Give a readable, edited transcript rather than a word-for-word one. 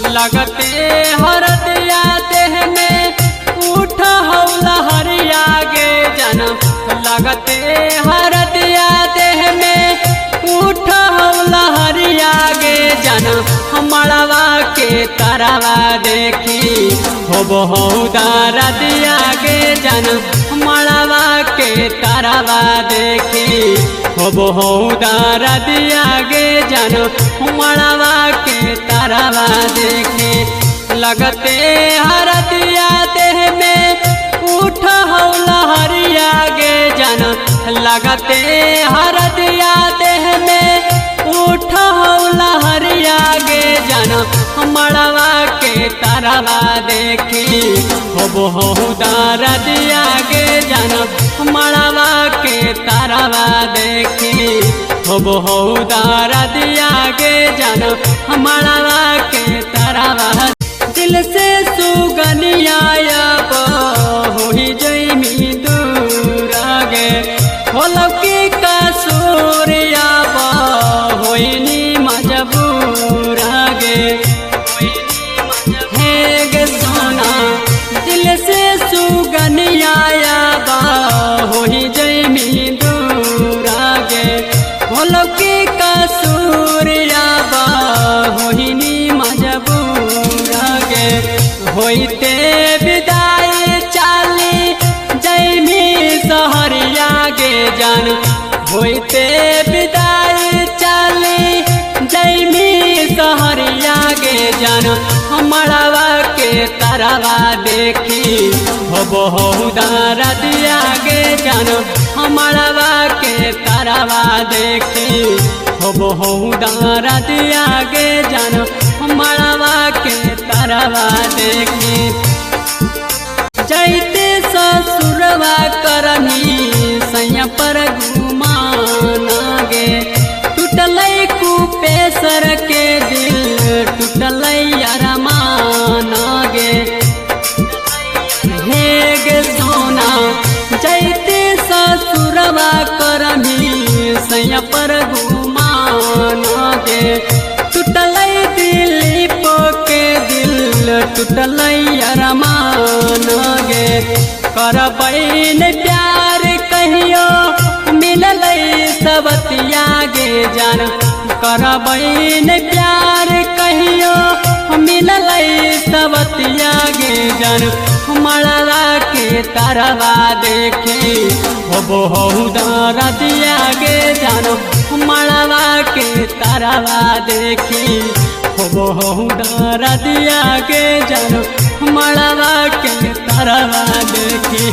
लगते हरदिया देह में उठ हौला हरिया गे जन्म। लगते हरदिया देह में उठ हौला हरिया गे जन्म। मड़वा के तरवा देखी हो बहुदारा दिया गे जन्म। मड़वा के तरवा देखी हो बहुदारा दिया गे जन्म। मड़वा के तरवा देखी लगते हरदिया देह में उठ हौला हरिया गे जन्म। लगते हरदिया देह में उठ हौला हरिया गे जन्म। मड़वा के तरवा देखी हो बहुदारा दिया गे जन्म। मड़वा के तरवा देखी हो बहुदारा दिया गे जन्म। मड़वा के तरवा दिल से सुगनिया हुई जैमी दूर गे। होलकी का सूर्या होइनी मजबूर गे। हे गे सोना दिल से सुगनिया होई जैमी दूर गे। होलकी का सूर्या होइनी मजबूर गे। होइते विदाई चाली जैमी सहरिया गे जान। होइते विदाई चाली जैमी सहरिया गे जान। मड़वा के तरवा देखी हो बहुदारा दिया गे जान। मड़वा के तरवा देखी हो बहुदारा दिया गे जान। मड़वा के तरवा देखी जैते ससुरवा करनी सैया पर घुमाना गे। टूटलै कुपेसर के दिल टूटलै अरमाना गे। हे गे सोना जैते ससुरवा करनी सैया पर घुमाना गे। टूटलै दिलीप के दिल टूटलै अरमाना गे। करबै न प्यार कहियो मिललै सबतिया गे जान। करबै न प्यार कहियो मिललै सबतिया गे जान। मड़वा के तरवा देखी हो बहुदारा दिया गे जान। मड़वा के तरवा देखी हो बहुदारा दिया गे जान। मड़वा के तरवा देखी